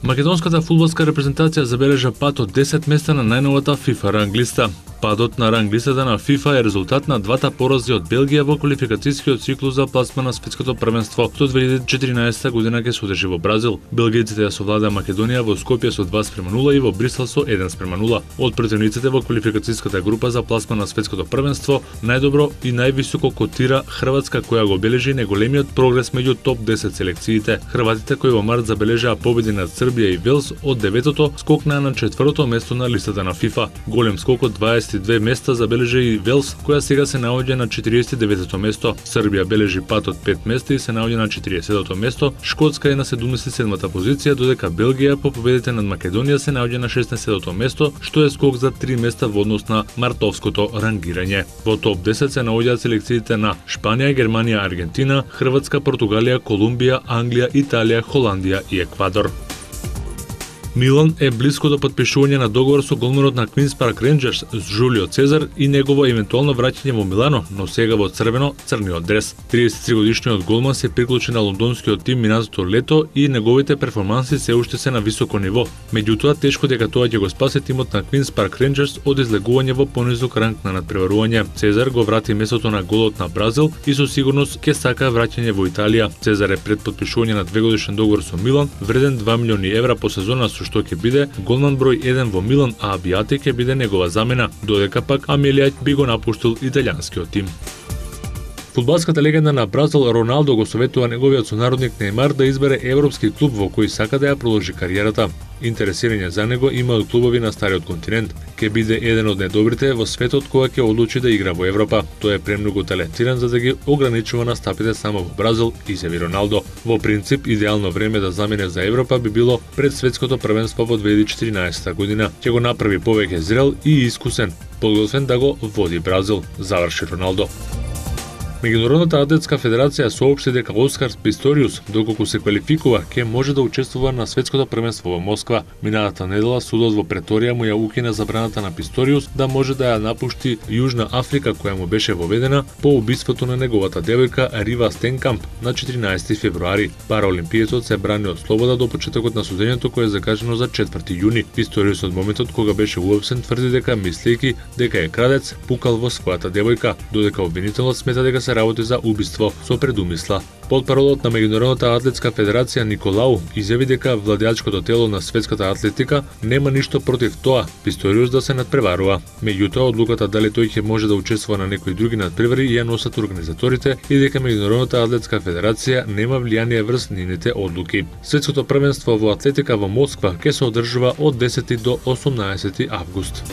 Македонската фудбалска репрезентација забележа пат од 10 места на најновата FIFA ранглиста. Падот на ранглистата на FIFA е резултат на двата порази од Белгија во квалификацијскиот циклус за пласман на светското првенство, што 2014 година ќе се одржи во Бразил. Белгијците ја совладаа Македонија во Скопје со 2:0 и во Брисел со 1:0. Од претендиците во квалификацијската група за пласман на светското првенство, најдобро и највисоко котира Хрватска, која го бележи најголемиот прогрес меѓу топ 10 селекциите. Хрватите кои во март забележаа победи над Србија и Велс од 9-то скокнаа на 4-то место на листата на FIFA. Голем скок од 22 места забележи и Велс, која сега се наоѓа на 49-то место. Србија бележи пат од 5 места и се наоѓа на 40-то место. Шкотска е на 77-та позиција, додека Белгија по победите над Македонија се наоѓа на 16-то место, што е скок за 3 места во однос на мартовското рангирање. Во топ 10 се наоѓаат селекциите на Шпанија, Германија, Аргентина, Хрватска, Португалија, Колумбија, Англија, Италија, Холандија и Еквадор. Милан е блиско до потпишување на договор со голманот на Квинс Парк Ренџерс Жулио Цезар и негово евентуално враќање во Милано, но сега во црвено-црниот дрес. 33-годишниот голман се приклучи на лондонскиот тим минатото лето и неговите перформанси се уште се на високо ниво. Меѓутоа, тешко дека тоа ќе го спасе тимот на Квинс Парк Ренџерс од излегување во понизок ранг на надпреварување. Цезар го врати местото на голот на Бразил и со сигурност ќе сака враќање во Италија. Цезар е пред потпишување на 2-годишен договор со Милан, вреден 2 милиони евра по сезона, со што ќе биде голман број 1 во Милан, а Абиати ќе биде негова замена, додека пак Амелијај би го напуштил италијанскиот тим. Фудбалската легенда на Бразил Роналдо го советува неговиот сонародник Нејмар да избере европски клуб во кој сака да ја продолжи кариерата. Интересирање за него има од клубови на стариот континент. Ке биде еден од најдобрите во светот кога ќе одлучи да игра во Европа. Тој е премногу талентиран за да ги ограничува настапите само во Бразил, изјави Роналдо. Во принцип, идеално време да замине за Европа би било пред светското првенство во 2014 година. Ќе го направи повеќе зрел и искусен, подготвен да го води Бразил, заврши Роналдо. Меѓународната атлетска федерација соопшти дека Оскар Писториус, доколку се квалификува, ќе може да учествува на светското првенство во Москва. Минатата недела судот во Преторија му ја укина забраната на Писториус да може да ја напушти Јужна Африка, која му беше воведена по убиството на неговата девојка Рива Стенкамп на 14 февруари. Параолимпиецот се брани од слобода до почетокот на судењето кое е закажано за 4 јуни. Писториус од моментот кога беше уапсен тврди дека мислејќи дека е крадец, пукал во својата девојка, додека обвинителот смета дека се работи за убиство со предумисла. Потпаролот на Меѓународната атлетска федерација Николау изјави дека владеачкото тело на светската атлетика нема ништо против тоа Писториус да се надпреварува. Меѓутоа, одлуката дали тој ќе може да учествува на некои други надпревари ја носат организаторите и дека Меѓународната атлетска федерација нема влијание врз нивните одлуки. Светското првенство во атлетика во Москва ќе се одржува од 10 до 18 август.